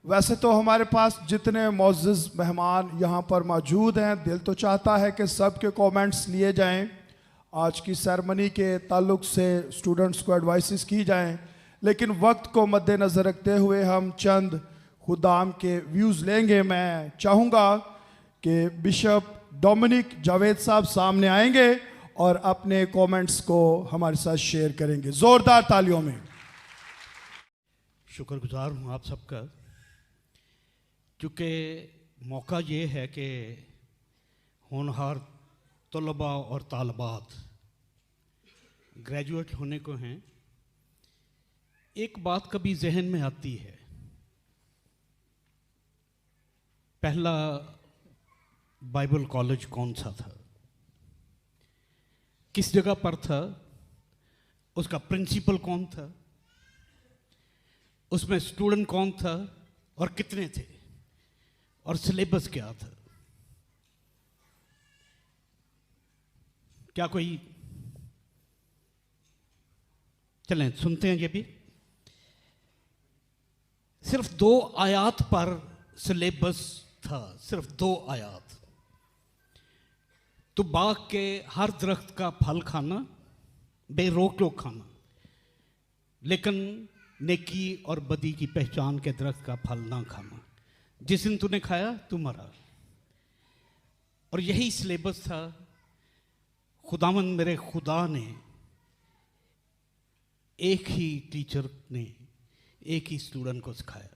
वैसे तो हमारे पास जितने मोअज़्ज़ज़ मेहमान यहाँ पर मौजूद हैं, दिल तो चाहता है कि सब के कमेंट्स लिए जाएं, आज की सेरेमनी के ताल्लुक से स्टूडेंट्स को एडवाइसेस की जाएं, लेकिन वक्त को मद्देनज़र रखते हुए हम चंद खुदाम के व्यूज़ लेंगे। मैं चाहूँगा कि बिशप डोमिनिक जावेद साहब सामने आएंगे और अपने कमेंट्स को हमारे साथ शेयर करेंगे। ज़ोरदार तालियों में। शुक्रगुजार हूँ आप सबका, क्योंकि मौका ये है कि होनहार तलबा और तालबात ग्रेजुएट होने को हैं। एक बात कभी जहन में आती है, पहला बाइबल कॉलेज कौन सा था, किस जगह पर था, उसका प्रिंसिपल कौन था, उसमें स्टूडेंट कौन था और कितने थे, और सिलेबस क्या था। क्या कोई, चलें सुनते हैं ये भी। सिर्फ 2 आयात पर सिलेबस था, सिर्फ 2 आयात। तो बाग के हर दरख्त का फल खाना, बेरोक टोक खाना, लेकिन नेकी और बदी की पहचान के दरख्त का फल ना खाना। जिस दिन तूने खाया तू मरा। और यही सिलेबस था। खुदावंद मेरे खुदा ने, एक ही टीचर ने एक ही स्टूडेंट को सिखाया,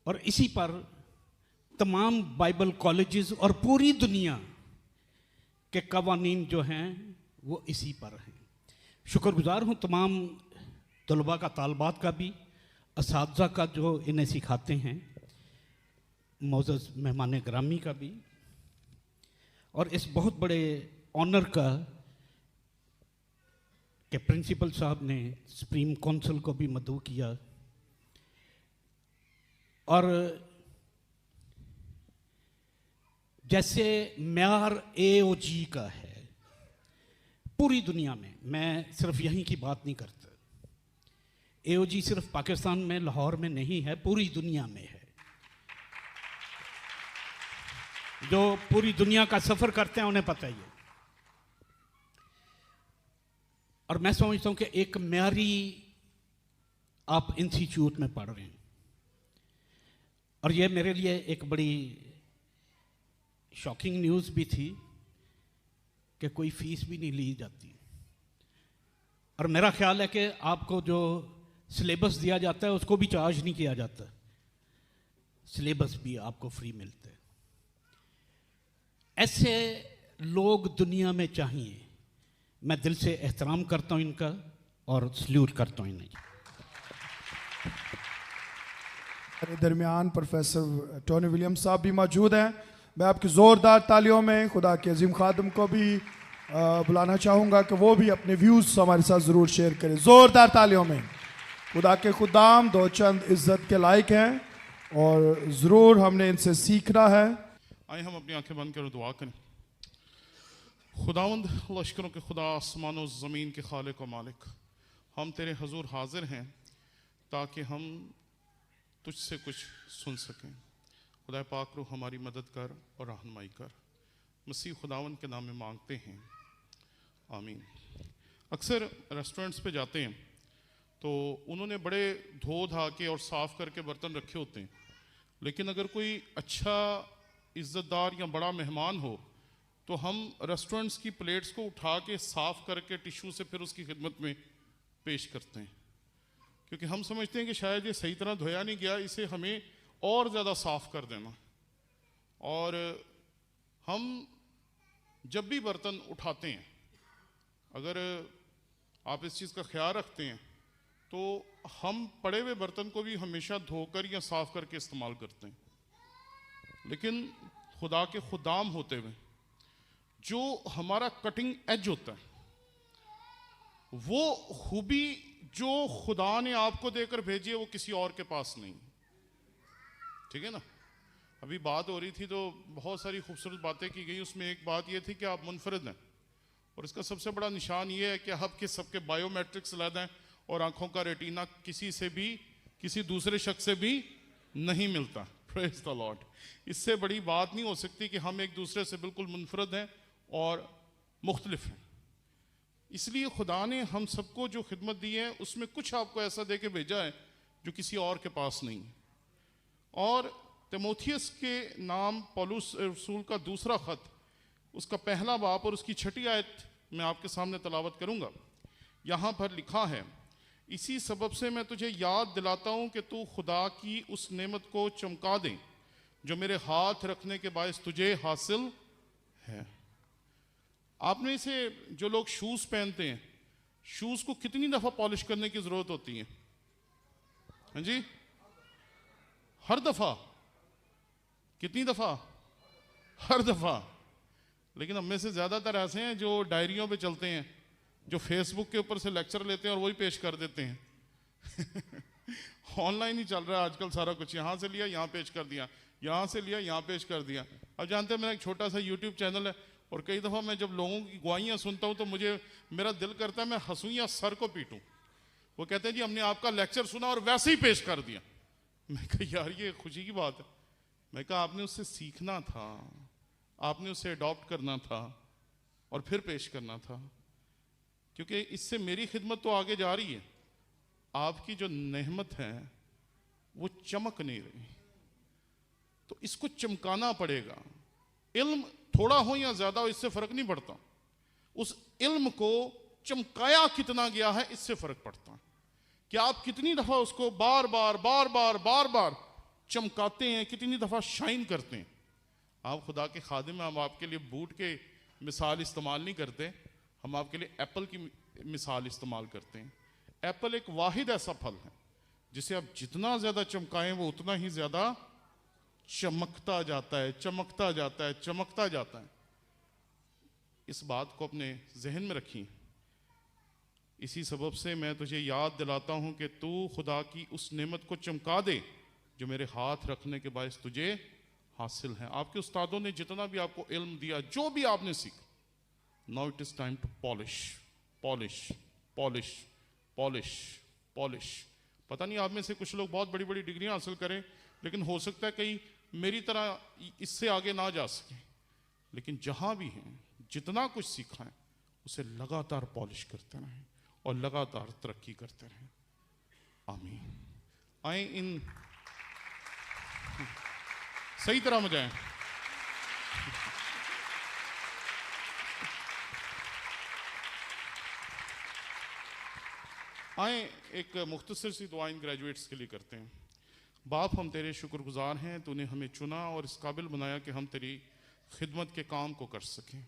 और इसी पर तमाम बाइबल कॉलेजेस और पूरी दुनिया के कवानीन जो हैं वो इसी पर हैं। शुक्रगुजार हूँ तमाम तलबा का, तालबात का भी, असातिज़ा का जो इन्हें सिखाते हैं, मोअज़्ज़ज़ मेहमान ग्रामी का भी, और इस बहुत बड़े ऑनर का कि प्रिंसिपल साहब ने सुप्रीम काउंसिल को भी मदऊ किया। और जैसे म्यार AOG का है पूरी दुनिया में, मैं सिर्फ यहीं की बात नहीं करता, AOG सिर्फ पाकिस्तान में, लाहौर में नहीं है, पूरी दुनिया में है। जो पूरी दुनिया का सफ़र करते हैं उन्हें पता ही है। और मैं समझता हूं कि एक म्यारी आप इंस्टीट्यूट में पढ़ रहे हैं, और ये मेरे लिए एक बड़ी शॉकिंग न्यूज़ भी थी कि कोई फीस भी नहीं ली जाती। और मेरा ख्याल है कि आपको जो सिलेबस दिया जाता है उसको भी चार्ज नहीं किया जाता, सिलेबस भी आपको फ्री मिलता है। ऐसे लोग दुनिया में चाहिए। मैं दिल से एहतराम करता हूं इनका और सल्यूट करता हूं इन्हें। दरमियान प्रोफेसर टोनी विलियम्स साहब भी मौजूद हैं। मैं आपकी ज़ोरदार तालियों में खुदा के अजीम खादिम को भी बुलाना चाहूँगा कि वो भी अपने व्यूज़ हमारे साथ ज़रूर शेयर करें। ज़ोरदार तालियों में। खुदा के खुदाम दो चंद इज़्ज़त के लायक हैं और ज़रूर हमने इनसे सीखना है। आइए हम अपनी आंखें बंद कर दुआ करें। खुदावंद लश्करों के खुदा, आसमान और ज़मीन के खालिक व मालिक, हम तेरे हजूर हाजिर हैं ताकि हम तुझसे कुछ सुन सकें। खुदा पाक रूह हमारी मदद कर और रहनुमाई कर। मसीह खुदावंद के नाम में मांगते हैं, आमीन। अक्सर रेस्टोरेंट्स पे जाते हैं तो उन्होंने बड़े धो धा के और साफ़ करके बर्तन रखे होते हैं, लेकिन अगर कोई अच्छा इज़्ज़तदार या बड़ा मेहमान हो तो हम रेस्टोरेंट्स की प्लेट्स को उठा के साफ़ करके टिश्यू से फिर उसकी खिदमत में पेश करते हैं, क्योंकि हम समझते हैं कि शायद ये सही तरह धोया नहीं गया, इसे हमें और ज़्यादा साफ़ कर देना। और हम जब भी बर्तन उठाते हैं, अगर आप इस चीज़ का ख्याल रखते हैं तो हम पड़े हुए बर्तन को भी हमेशा धोकर या साफ़ करके इस्तेमाल करते हैं। लेकिन खुदा के खुदाम होते हुए जो हमारा कटिंग एज होता है, वो खूबी जो खुदा ने आपको देकर भेजी है वो किसी और के पास नहीं। ठीक है ना? अभी बात हो रही थी तो बहुत सारी खूबसूरत बातें की गई। उसमें एक बात ये थी कि आप मुनफरद हैं, और इसका सबसे बड़ा निशान ये है कि आपके सबके बायोमेट्रिक्स अलग हैं और आंखों का रेटिना किसी से भी, किसी दूसरे शख्स से भी नहीं मिलता। Praise the Lord. इससे बड़ी बात नहीं हो सकती कि हम एक दूसरे से बिल्कुल मुनफरद हैं और मुख्तलिफ हैं। इसलिए खुदा ने हम सबको जो खिदमत दी है उसमें कुछ आपको ऐसा दे के भेजा है जो किसी और के पास नहीं है। और तिमोथियस के नाम पौलुस रसूल का दूसरा खत, उसका पहला बाब और उसकी 6ठी आयत मैं आपके सामने तलावत करूंगा। यहाँ पर लिखा है, इसी सबब से मैं तुझे याद दिलाता हूँ कि तू खुदा की उस नेमत को चमका दे जो मेरे हाथ रखने के बायस तुझे हासिल है। आपने इसे, जो लोग शूज़ पहनते हैं, शूज़ को कितनी दफ़ा पॉलिश करने की ज़रूरत होती है? हाँ जी, हर दफ़ा। कितनी दफ़ा? हर दफ़ा। लेकिन हम में से ज़्यादातर ऐसे हैं जो डायरियों पे चलते हैं, जो फेसबुक के ऊपर से लेक्चर लेते हैं और वही पेश कर देते हैं। ऑनलाइन ही चल रहा है आजकल सारा कुछ, यहाँ से लिया यहाँ पेश कर दिया, यहाँ से लिया यहाँ पेश कर दिया। अब जानते हैं मेरा एक छोटा सा यूट्यूब चैनल है और कई दफ़ा मैं जब लोगों की गवाहियाँ सुनता हूँ तो मेरा दिल करता है मैं हंसूं या सर को पीटूं। वो कहते हैं जी हमने आपका लेक्चर सुना और वैसे ही पेश कर दिया। मैं कहा यार ये खुशी की बात है। मैं कहा आपने उससे सीखना था, आपने उसे अडॉप्ट करना था और फिर पेश करना था, क्योंकि इससे मेरी खिदमत तो आगे जा रही है, आपकी जो नेहमत है वो चमक नहीं रही, तो इसको चमकाना पड़ेगा। इल्म थोड़ा हो या ज्यादा हो इससे फर्क नहीं पड़ता, उस इल्म को चमकाया कितना गया है इससे फर्क पड़ता है कि आप कितनी दफा उसको बार बार बार बार बार बार चमकाते हैं, कितनी दफा शाइन करते हैं। आप खुदा के खादिम, हम आपके लिए बूट के मिसाल इस्तेमाल नहीं करते, हम आपके लिए एप्पल की मिसाल इस्तेमाल करते हैं। एप्पल एक वाहिद ऐसा फल है जिसे आप जितना ज्यादा चमकाएं वो उतना ही ज्यादा चमकता जाता है, चमकता जाता है, चमकता जाता है। इस बात को अपने जहन में रखिए। इसी सबब से मैं तुझे याद दिलाता हूं कि तू खुदा की उस नेमत को चमका दे जो मेरे हाथ रखने के बायस तुझे हासिल है। आपके उस्तादों ने जितना भी आपको इल्म दिया, जो भी आपने सीखा, now it is time to polish, polish, polish, polish, polish. पता नहीं आप में से कुछ लोग बहुत बड़ी बड़ी डिग्रियां हासिल करें, लेकिन हो सकता है कहीं मेरी तरह इससे आगे ना जा सके। लेकिन जहां भी हैं, जितना कुछ सीखा है उसे लगातार पॉलिश करते रहें और लगातार तरक्की करते रहें। आमीन। आए इन सही तरह मजाएं। आए एक मुख्तसर सी दुआ इन ग्रेजुएट्स के लिए करते हैं। बाप, हम तेरे शुक्रगुजार हैं, तूने हमें चुना और इस काबिल बनाया कि हम तेरी खिदमत के काम को कर सकें।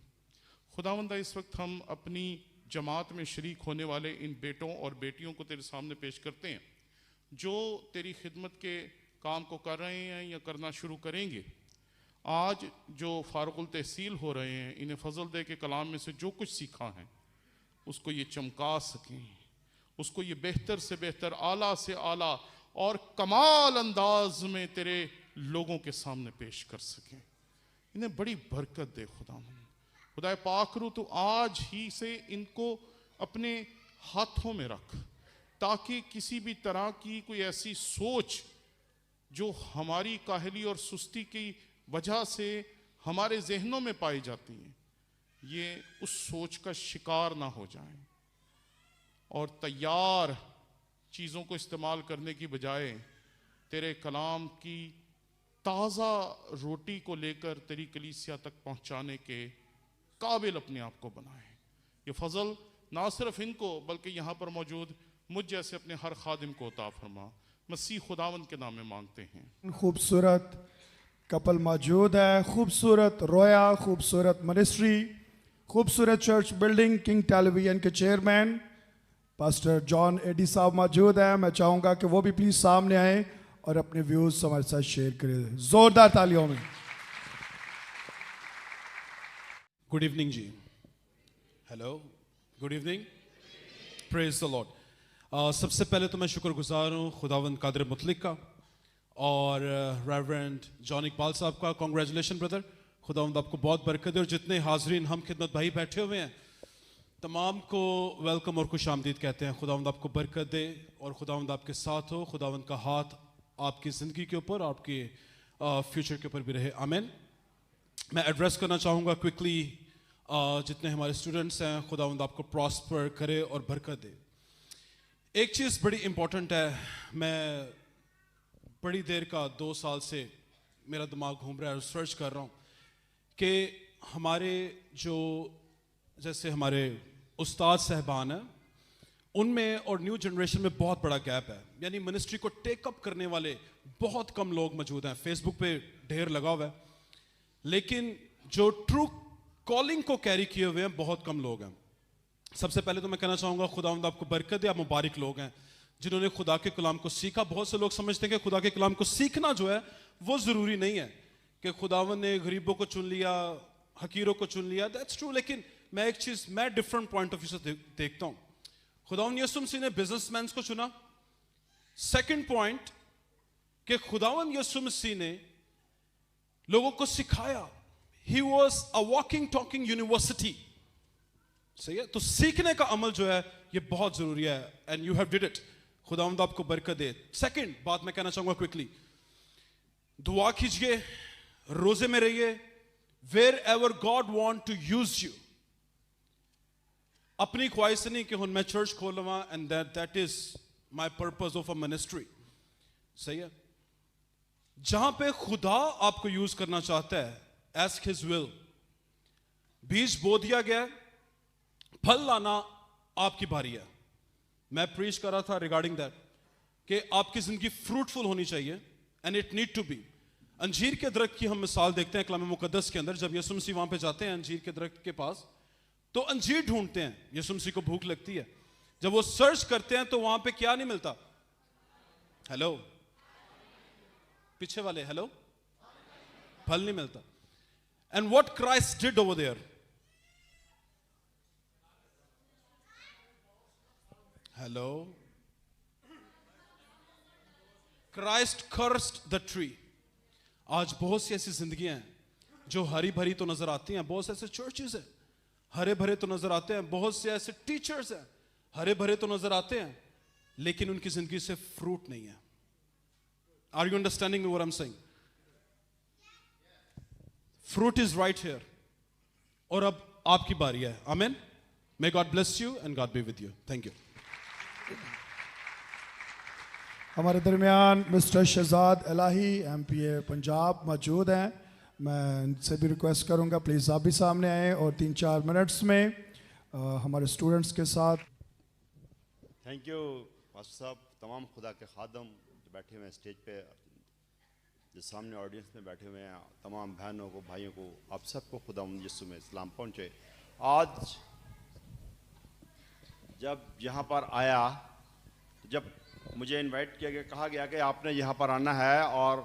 खुदावंदा, इस वक्त हम अपनी जमात में शरीक होने वाले इन बेटों और बेटियों को तेरे सामने पेश करते हैं जो तेरी खिदमत के काम को कर रहे हैं या करना शुरू करेंगे। आज जो फारुकुल तहसील हो रहे हैं, इन्हें फजल दे के कलाम में से जो कुछ सीखा है उसको ये चमका सकें, उसको ये बेहतर से बेहतर, आला से आला और कमाल अंदाज में तेरे लोगों के सामने पेश कर सकें। इन्हें बड़ी बरकत दे खुदा पाक रू, तो आज ही से इनको अपने हाथों में रख, ताकि किसी भी तरह की कोई ऐसी सोच जो हमारी काहली और सुस्ती की वजह से हमारे जहनों में पाई जाती है, ये उस सोच का शिकार ना हो जाए और तैयार चीज़ों को इस्तेमाल करने की बजाय तेरे कलाम की ताज़ा रोटी को लेकर तेरी कलीसिया तक पहुंचाने के काबिल अपने आप को बनाए। ये फजल ना सिर्फ इनको बल्कि यहाँ पर मौजूद मुझ जैसे अपने हर खादिम को अता फरमा। मसीह खुदावंद के नाम में मांगते हैं। खूबसूरत कपल मौजूद है, खूबसूरत रोया, खूबसूरत मिनिस्ट्री, खूबसूरत चर्च बिल्डिंग। किंग टेलीविजन के चेयरमैन पास्टर जॉन एडी साहब मौजूद हैं। मैं चाहूँगा कि वो भी प्लीज़ सामने आए और अपने व्यूज़ हमारे साथ शेयर करें। ज़ोरदार तालियों में। गुड इवनिंग जी, hello, good evening, praise the lord. सबसे पहले तो मैं शुक्रगुजार हूँ खुदावंद कादिर मुतलिक का और रेवरेंड जॉन इकबाल साहब का। कॉन्ग्रेचुलेशन ब्रदर, खुदावंद आपको बहुत बरकत दे। और जितने हाजरीन हम खिदमत भाई बैठे हुए हैं तमाम को वेलकम और खुश आमदीद कहते हैं। खुदावंद आपको बरकत दे और खुदावंद आपके साथ हो। खुदावंद का हाथ आपकी ज़िंदगी के ऊपर, आपके फ्यूचर के ऊपर भी रहे। आमीन। मैं एड्रेस करना चाहूँगा क्विकली जितने हमारे स्टूडेंट्स हैं, खुदावंद आपको प्रॉस्पर करे और बरकत दे। एक चीज़ बड़ी इम्पॉर्टेंट है, मैं बड़ी देर का 2 साल से मेरा दिमाग घूम रहा है, रिसर्च कर रहा हूँ कि हमारे जो जैसे हमारे उस्ताद साहबान हैं उनमें और न्यू जनरेशन में बहुत बड़ा गैप है। यानी मिनिस्ट्री को टेकअप करने वाले बहुत कम लोग मौजूद हैं। फेसबुक पे ढेर लगा हुआ है, लेकिन जो ट्रू कॉलिंग को कैरी किए हुए हैं बहुत कम लोग हैं। सबसे पहले तो मैं कहना चाहूँगा खुदावंद आपको बरकत दे। आप मुबारक लोग हैं जिन्होंने खुदा के कलाम को सीखा। बहुत से लोग समझते हैं कि खुदा के कलाम को सीखना जो है वो ज़रूरी नहीं है, कि खुदावंद ने गरीबों को चुन लिया, हकीरों को चुन लिया। दैट्स ट्रू, लेकिन मैं एक चीज़ मैं डिफरेंट पॉइंट ऑफ व्यू से देखता हूँ। खुदावंद यीशु मसीह ने बिजनेसमैन को चुना। सेकंड पॉइंट कि खुदावंद यीशु मसीह ने लोगों को सिखाया। He was a walking talking university. सही है, तो सीखने का अमल जो है ये बहुत जरूरी है, and you have did it. खुदावंद आपको बरकत दे। सेकंड बात मैं कहना चाहूंगा क्विकली, दुआ कीजिए, रोजे में रहिए। Wherever God want to use you. अपनी ख्वाहिश नहीं कि हुन मैं चर्च खोल लवा and that is my purpose of a ministry. सही है, जहां पे खुदा आपको यूज करना चाहता है, एस्क हिज विल। बीज बो दिया गया, फल लाना आपकी बारी है। मैं प्रीच कर रहा था रिगार्डिंग दैट कि आपकी जिंदगी फ्रूटफुल होनी चाहिए, and it need to be. अंजीर के दरख्त की हम मिसाल देखते हैं कलाम मुकद्दस के अंदर। जब यीशु मसीह वहां पे जाते हैं अंजीर के दरख्त के पास, तो अंजीर ढूंढते हैं। यीशु मसीह को भूख लगती है, जब वो सर्च करते हैं तो वहां पे क्या नहीं मिलता? हेलो, पीछे वाले हेलो, फल नहीं मिलता। And what Christ did over there? Hello, Christ cursed the tree. आज बहुत सी ऐसी जिंदगियां हैं जो हरी भरी तो नजर आती हैं, बहुत से ऐसे चर्चेस हैं हरे भरे तो नजर आते हैं, बहुत से ऐसे टीचर्स हैं हरे भरे तो नजर आते हैं, लेकिन उनकी जिंदगी से फ्रूट नहीं है। Are you understanding what I am saying? Fruit is right here, और अब आपकी बारी है। आमीन। May God bless you and God be with you. Thank you. हमारे दरमियान मिस्टर शहजाद इलाही MPA पंजाब मौजूद हैं। मैं इनसे भी रिक्वेस्ट करूंगा प्लीज़ आप भी सामने आएँ और 3-4 मिनट्स में हमारे स्टूडेंट्स के साथ। थैंक यू पास्टर साहब। तमाम खुदा के खादम जो बैठे हुए हैं स्टेज पे, जो सामने ऑडियंस में बैठे हुए हैं, तमाम बहनों को, भाइयों को, आप सबको खुदा यीशु में सलाम पहुँचे। आज जब यहाँ पर आया, जब मुझे इनवाइट किया गया, कहा गया कि आपने यहाँ पर आना है, और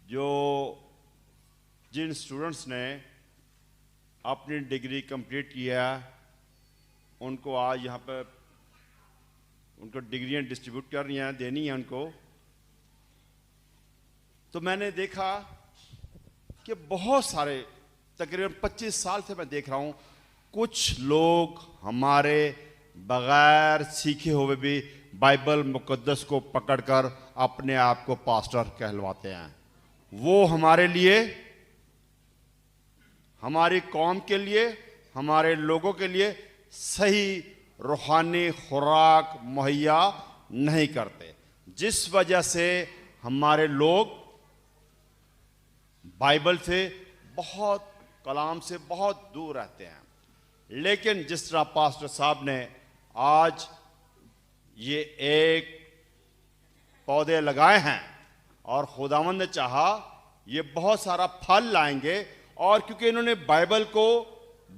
जो जिन स्टूडेंट्स ने अपनी डिग्री कंप्लीट किया उनको आज यहाँ पर उनको डिग्रियाँ डिस्ट्रीब्यूट करनी हैं, देनी है उनको। तो मैंने देखा कि बहुत सारे, तकरीबन 25 साल से मैं देख रहा हूँ, कुछ लोग हमारे बगैर सीखे हुए भी बाइबल मुकद्दस को पकड़कर अपने आप को पास्टर कहलवाते हैं। वो हमारे लिए, हमारी कौम के लिए, हमारे लोगों के लिए सही रूहानी खुराक मुहैया नहीं करते, जिस वजह से हमारे लोग बाइबल से बहुत, कलाम से बहुत दूर रहते हैं। लेकिन जिस तरह पास्टर साहब ने आज ये एक पौधे लगाए हैं और खुदावंद ने चाहा ये बहुत सारा फल लाएंगे, और क्योंकि इन्होंने बाइबल को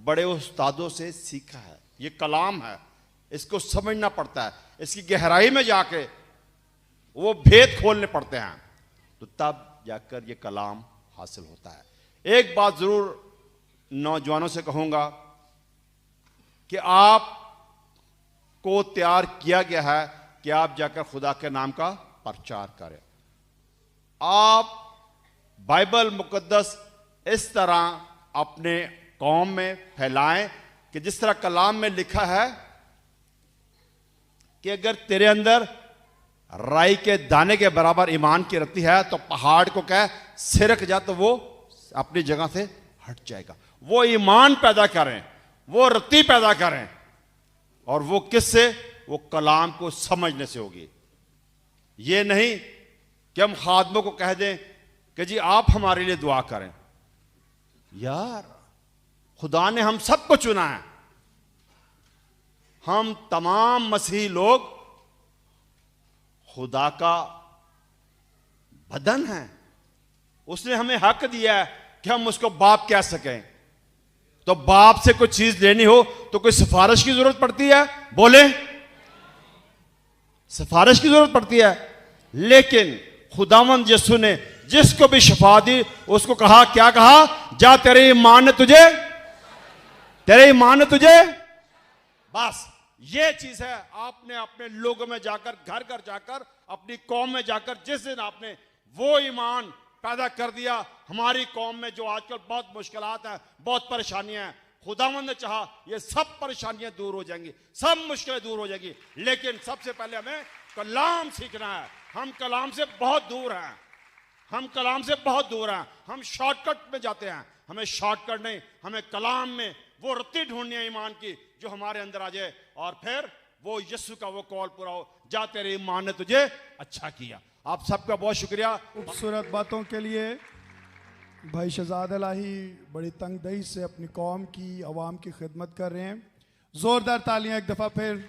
बड़े उस्तादों से सीखा है, ये कलाम है, इसको समझना पड़ता है, इसकी गहराई में जाके वो भेद खोलने पड़ते हैं, तो तब जाकर ये कलाम हासिल होता है। एक बात जरूर नौजवानों से कहूंगा कि आप को तैयार किया गया है कि आप जाकर खुदा के नाम का प्रचार करें। आप बाइबल मुकद्दस इस तरह अपने कौम में फैलाएं कि जिस तरह कलाम में लिखा है कि अगर तेरे अंदर राई के दाने के बराबर ईमान की रत्ती है तो पहाड़ को कह सिरक जा तो वो अपनी जगह से हट जाएगा। वो ईमान पैदा करें, वो रत्ती पैदा करें, और वो किससे? वो कलाम को समझने से होगी। ये नहीं कि हम खादमों को कह दें कि जी आप हमारे लिए दुआ करें। यार, खुदा ने हम सबको चुना है। हम तमाम मसीही लोग खुदा का बदन है। उसने हमें हक दिया है कि हम उसको बाप कह सकें। तो बाप से कोई चीज लेनी हो तो कोई सिफारिश की जरूरत पड़ती है? बोले, सिफारिश की जरूरत पड़ती है। लेकिन खुदावंद यीशु ने जिसको भी शफा दी उसको कहा, क्या कहा? जा तेरे ईमान ने तुझे। बस ये चीज है। आपने अपने लोगों में जाकर, घर घर जाकर, अपनी कौम में जाकर, जिस दिन आपने वो ईमान पैदा कर दिया, हमारी कौम में जो आजकल बहुत मुश्किलात हैं, बहुत परेशानियां हैं, खुदावंद ने चाहा ये सब परेशानियां दूर हो जाएंगी, सब मुश्किलें दूर हो जाएंगी। लेकिन सबसे पहले हमें कलाम सीखना है। हम कलाम से बहुत दूर हैं। हम शॉर्टकट में जाते हैं। हमें शॉर्टकट नहीं, हमें कलाम में वो रत्ती ढूंढनी है ईमान की जो हमारे अंदर आ जाए, और फिर वो यीशु का वो कॉल पूरा हो, जा तेरे ईमान ने तुझे अच्छा किया। आप सबका बहुत शुक्रिया खूबसूरत बातों के लिए। भाई शहजाद इलाही बड़ी तंगदही से अपनी कौम की, आवाम की खिदमत कर रहे हैं। जोरदार तालियां एक दफ़ा फिर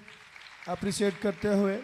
अप्रिशिएट करते हुए।